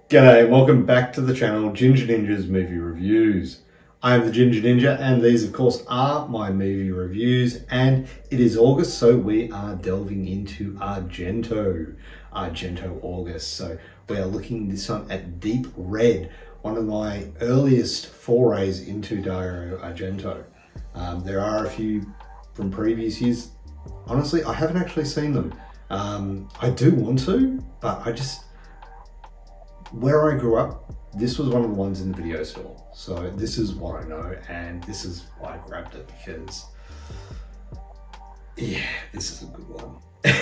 G'day, welcome back to the channel Ginger Ninja's Movie Reviews. I am the Ginger Ninja and these of course are my movie reviews, and it is August, so we are delving into Argento August. So we are looking this time at Deep Red, one of my earliest forays into Dario Argento. There are a few from previous years. Honestly, I haven't actually seen them. I do want to, but where I grew up, this was one of the ones in the video store. So this is what I know, and this is why I grabbed it, because yeah, this is a good one.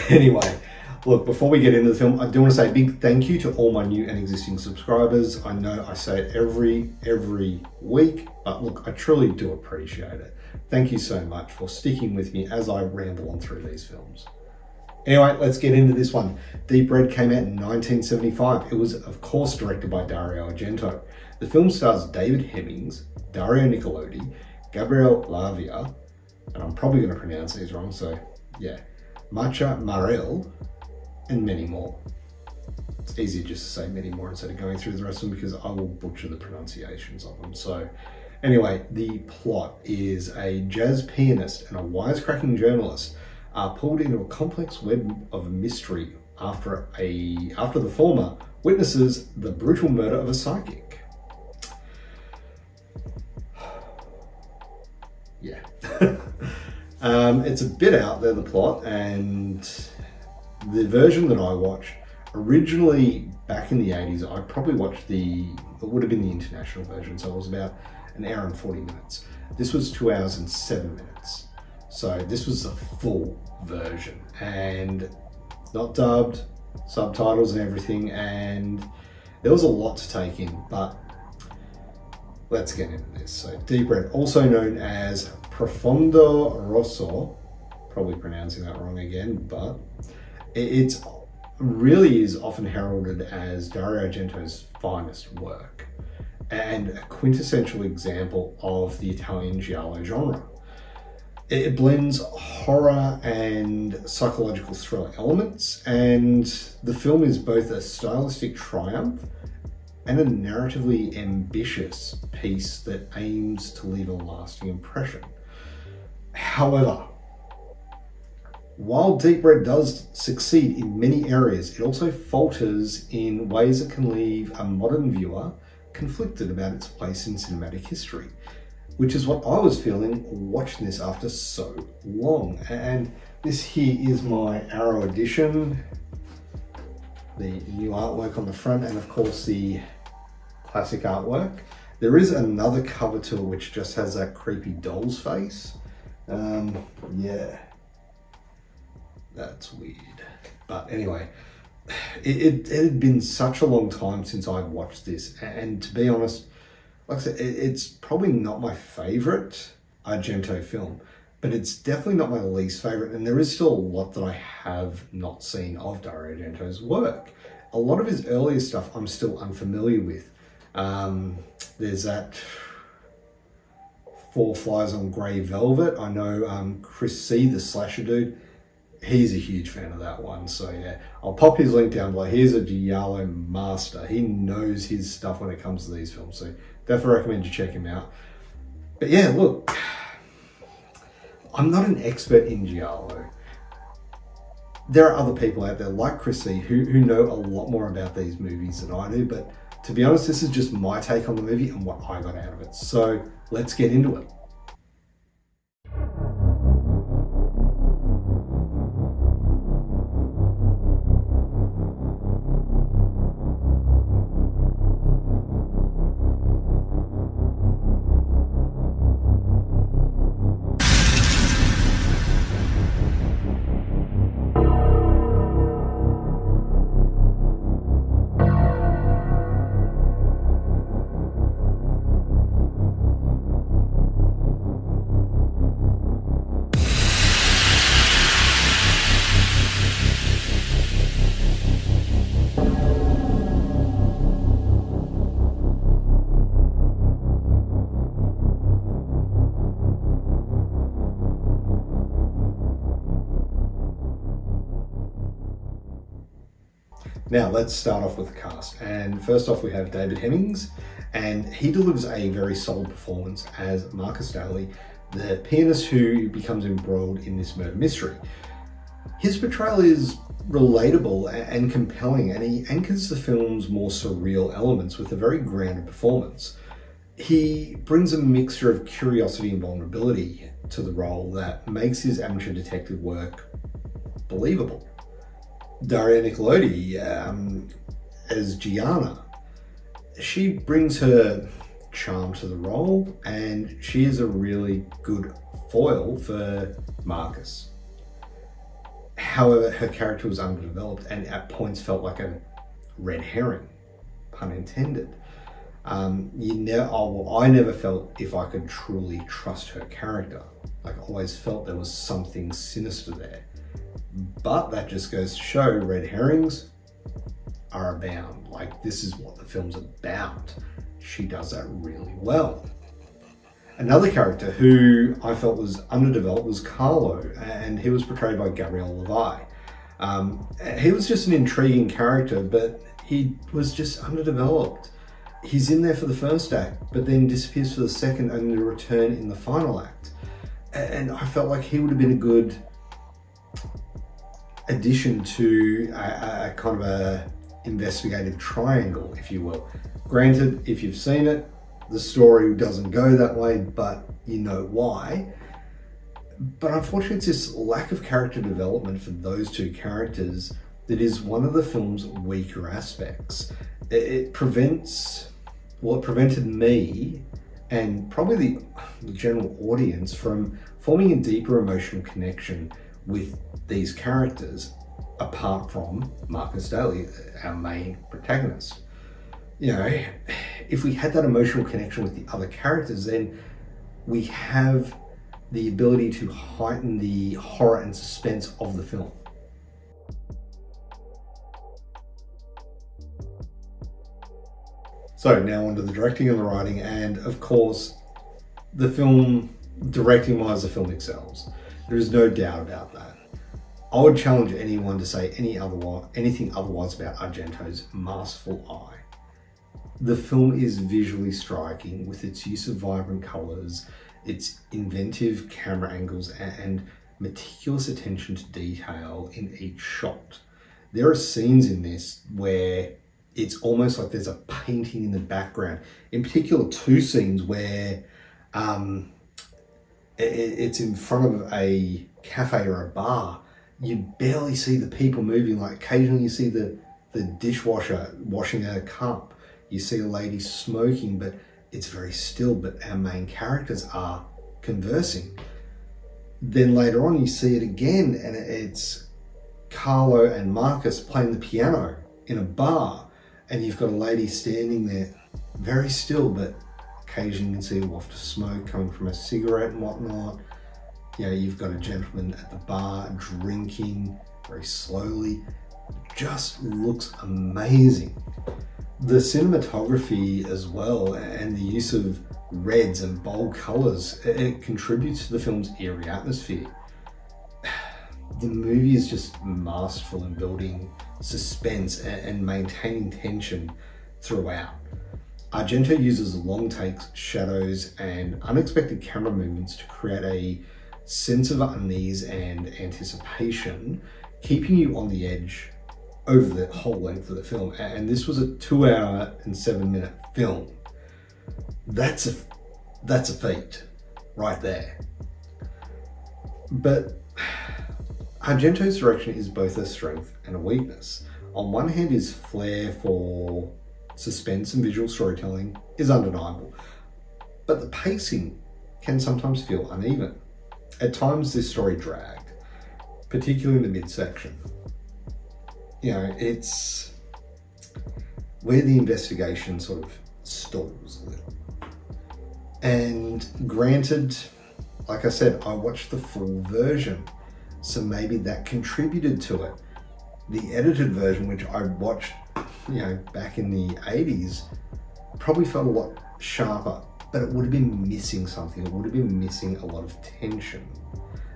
Anyway, look, before we get into the film, I do want to say a big thank you to all my new and existing subscribers. I know I say it every week, but look, I truly do appreciate it. Thank you so much for sticking with me as I ramble on through these films. Anyway, let's get into this one. Deep Red came out in 1975. It was, of course, directed by Dario Argento. The film stars David Hemmings, darianicolodi, Gabriel Lavia, and I'm probably going to pronounce these wrong, so yeah, Macha Marel, and many more. It's easier just to say many more instead of going through the rest of them, because I will butcher the pronunciations of them. So anyway, the plot is a jazz pianist and a wisecracking journalist are pulled into a complex web of mystery after the former witnesses the brutal murder of a psychic. Yeah. It's a bit out there, the plot, and the version that I watched, originally back in the 80s, I probably watched it would have been the international version, so it was about an hour and 40 minutes. This was 2 hours and 7 minutes. So this was the full version, and not dubbed, subtitles and everything, and there was a lot to take in, but let's get into this. So Deep Red, also known as Profondorosso, probably pronouncing that wrong again, but it really is often heralded as Dario Argento's finest work and a quintessential example of the Italian giallo genre. It blends horror and psychological thriller elements, and the film is both a stylistic triumph and a narratively ambitious piece that aims to leave a lasting impression. However, while Deep Red does succeed in many areas, it also falters in ways that can leave a modern viewer conflicted about its place in cinematic history, which is what I was feeling watching this after so long. And this here is my Arrow edition, the new artwork on the front, and of course the classic artwork. There is another cover to it which just has that creepy doll's face. Yeah, that's weird. But anyway, it had been such a long time since I'd watched this, and to be honest, like I said, it's probably not my favorite Argento film, but it's definitely not my least favorite, and there is still a lot that I have not seen of Dario Argento's work. A lot of his earlier stuff I'm still unfamiliar with. There's that Four Flies on Grey Velvet. I know Chris C, the slasher dude, he's a huge fan of that one. So yeah, I'll pop his link down below. He's a giallo master. He knows his stuff when it comes to these films. So definitely recommend you check him out. But yeah, look, I'm not an expert in giallo. There are other people out there like Chris C who know a lot more about these movies than I do. But to be honest, this is just my take on the movie and what I got out of it. So let's get into it. Now let's start off with the cast. And first off we have David Hemmings, and he delivers a very solid performance as Marcus Daly, the pianist who becomes embroiled in this murder mystery. His portrayal is relatable and compelling, and he anchors the film's more surreal elements with a very grounded performance. He brings a mixture of curiosity and vulnerability to the role that makes his amateur detective work believable. Darianicolodi as Gianna, she brings her charm to the role, and she is a really good foil for Marcus. However, her character was underdeveloped and at points felt like a red herring, pun intended. I never felt if I could truly trust her character. Like, I always felt there was something sinister there. But that just goes to show red herrings are abound. Like, this is what the film's about. She does that really well. Another character who I felt was underdeveloped was Carlo, and he was portrayed by Gabriel Levi. He was just an intriguing character, but he was just underdeveloped. He's in there for the first act, but then disappears for the second, only to return in the final act. And I felt like he would have been a good addition to a kind of a investigative triangle, if you will. Granted, if you've seen it, the story doesn't go that way, but you know why. But unfortunately, it's this lack of character development for those two characters that is one of the film's weaker aspects. It prevented me and probably the general audience from forming a deeper emotional connection with these characters, apart from Marcus Daly, our main protagonist. You know, if we had that emotional connection with the other characters, then we have the ability to heighten the horror and suspense of the film. So now onto the directing and the writing, and of course, the film, directing-wise, the film excels. There is no doubt about that. I would challenge anyone to say anything otherwise about Argento's masterful eye. The film is visually striking with its use of vibrant colours, its inventive camera angles, and meticulous attention to detail in each shot. There are scenes in this where it's almost like there's a painting in the background. In particular, two scenes where it's in front of a cafe or a bar. You barely see the people moving. Like, occasionally you see the dishwasher washing a cup. You see a lady smoking, but it's very still, but our main characters are conversing. Then later on you see it again, and it's Carlo and Marcus playing the piano in a bar, and you've got a lady standing there, very still, but occasionally you can see a waft of smoke coming from a cigarette and whatnot. You know, you've got a gentleman at the bar drinking very slowly. Just looks amazing. The cinematography as well, and the use of reds and bold colours, it contributes to the film's eerie atmosphere. The movie is just masterful in building suspense and maintaining tension throughout. Argento uses long takes, shadows, and unexpected camera movements to create a sense of unease and anticipation, keeping you on the edge over the whole length of the film. And this was a 2-hour and 7-minute film. That's a feat right there. But Argento's direction is both a strength and a weakness. On one hand, his flair for suspense and visual storytelling is undeniable, but the pacing can sometimes feel uneven. At times this story dragged, particularly in the midsection. You know, it's where the investigation sort of stalls a little. And granted, like I said, I watched the full version, so maybe that contributed to it. The edited version, which I watched, you know, back in the 80s, probably felt a lot sharper, but it would have been missing something. It would have been missing a lot of tension.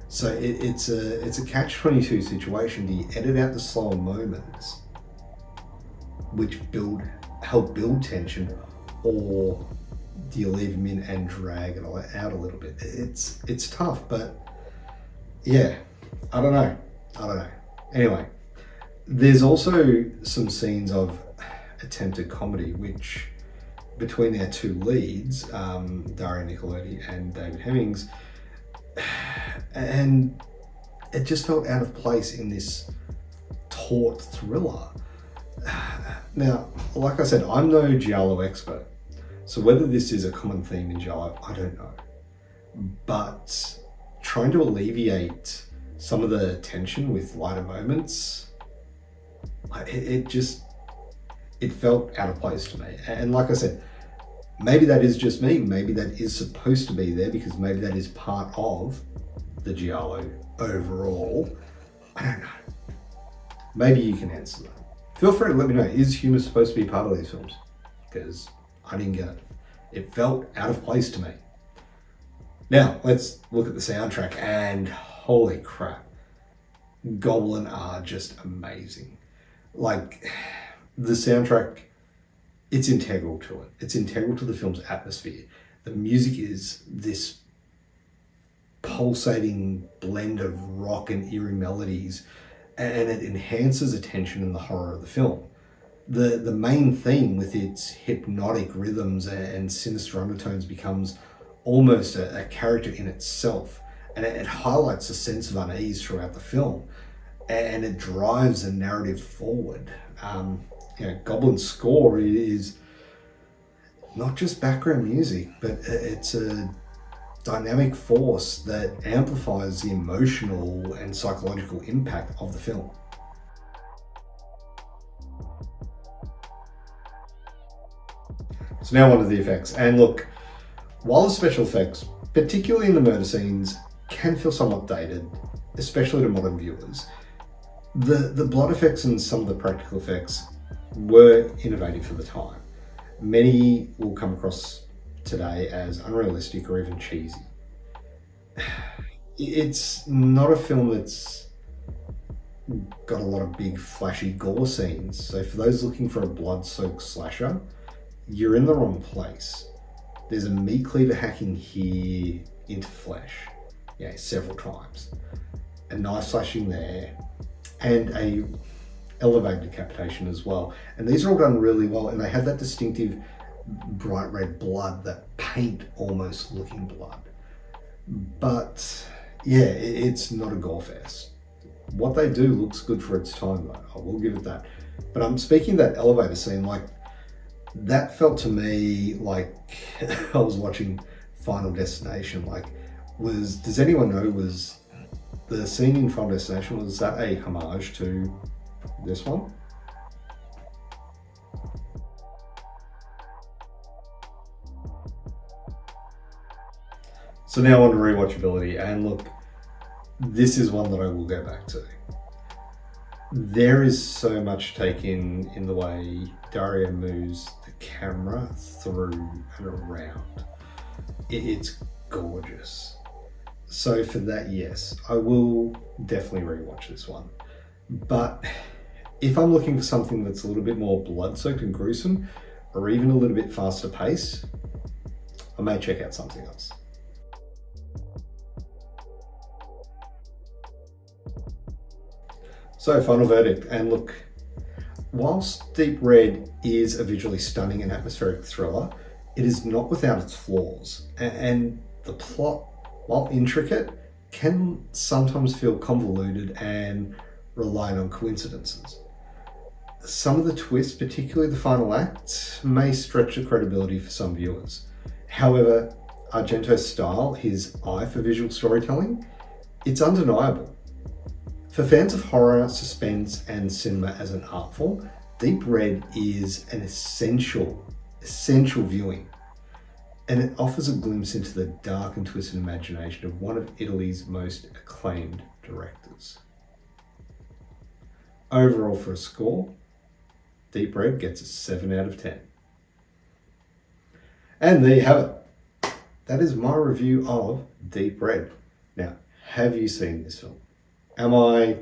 So it's a catch-22 situation. Do you edit out the slower moments, which help build tension, or do you leave them in and drag it out a little bit? It's tough, but yeah, I don't know. Anyway, there's also some scenes of attempted comedy, which between their two leads, Darianicolodi and David Hemmings, and it just felt out of place in this taut thriller. Now, like I said, I'm no giallo expert, so whether this is a common theme in giallo, I don't know. But trying to alleviate some of the tension with lighter moments, it felt out of place to me. And like I said, maybe that is just me, maybe that is supposed to be there because maybe that is part of the giallo overall. I don't know. Maybe you can answer that. Feel free to let me know, is humour supposed to be part of these films? Because I didn't get it. It felt out of place to me. Now, let's look at the soundtrack, and holy crap, Goblin are just amazing. Like, the soundtrack, it's integral to it. It's integral to the film's atmosphere. The music is this pulsating blend of rock and eerie melodies, and it enhances attention and the horror of the film. The main theme with its hypnotic rhythms and sinister undertones becomes almost a character in itself, and it highlights a sense of unease throughout the film, and it drives the narrative forward. Goblin's score is not just background music, but it's a dynamic force that amplifies the emotional and psychological impact of the film. So now on to the effects. And look, while the special effects, particularly in the murder scenes, can feel somewhat dated, especially to modern viewers, the blood effects and some of the practical effects were innovative for the time. Many will come across today as unrealistic or even cheesy. It's not a film that's got a lot of big flashy gore scenes, so for those looking for a blood-soaked slasher, you're in the wrong place. There's a meat cleaver hacking here into flesh, several times, a knife slashing there, and a elevated decapitation as well. And these are all done really well, and they have that distinctive bright red blood, that paint almost looking blood. But yeah, it's not a gore fest. What they do looks good for its time though, I will give it that. But I'm speaking of that elevator scene, like that felt to me like I was watching Final Destination. Does anyone know, was the scene in Final Destination, was that a homage to this one? So now on to rewatchability, and look, this is one that I will go back to. There is so much taken in the way Dario moves the camera through and around. It's gorgeous. So for that, yes, I will definitely rewatch this one. But if I'm looking for something that's a little bit more blood-soaked and gruesome, or even a little bit faster paced, I may check out something else. So, final verdict, and look, whilst Deep Red is a visually stunning and atmospheric thriller, it is not without its flaws, and the plot, while intricate, can sometimes feel convoluted and relying on coincidences. Some of the twists, particularly the final act, may stretch the credibility for some viewers. However, Argento's style, his eye for visual storytelling, it's undeniable. For fans of horror, suspense, and cinema as an art form, Deep Red is an essential viewing. And it offers a glimpse into the dark and twisted imagination of one of Italy's most acclaimed directors. Overall, for a score, Deep Red gets a 7 out of 10. And there you have it. That is my review of Deep Red. Now, have you seen this film? Am I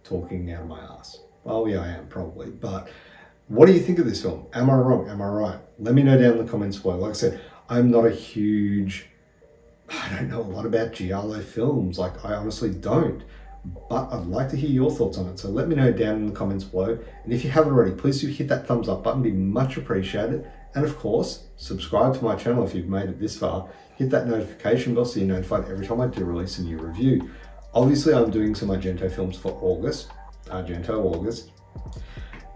talking out of my ass? Well, yeah, I am probably, but What do you think of this film? Am I wrong? Am I right? Let me know down in the comments below. Like I said, I'm not a huge, I don't know a lot about giallo films. Like, I honestly don't. But I'd like to hear your thoughts on it. So let me know down in the comments below. And if you haven't already, please do hit that thumbs up button. It'd be much appreciated. And of course, subscribe to my channel if you've made it this far. Hit that notification bell so you're notified every time I do release a new review. Obviously, I'm doing some Argento films for August, Argento August.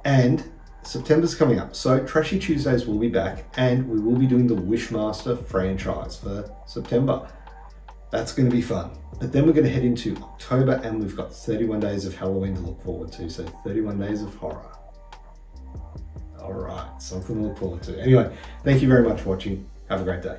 And September's coming up. So Trashy Tuesdays will be back, and we will be doing the Wishmaster franchise for September. That's going to be fun. But then we're going to head into October, and we've got 31 days of Halloween to look forward to. So 31 days of horror. All right, something to look forward to. Anyway, thank you very much for watching. Have a great day.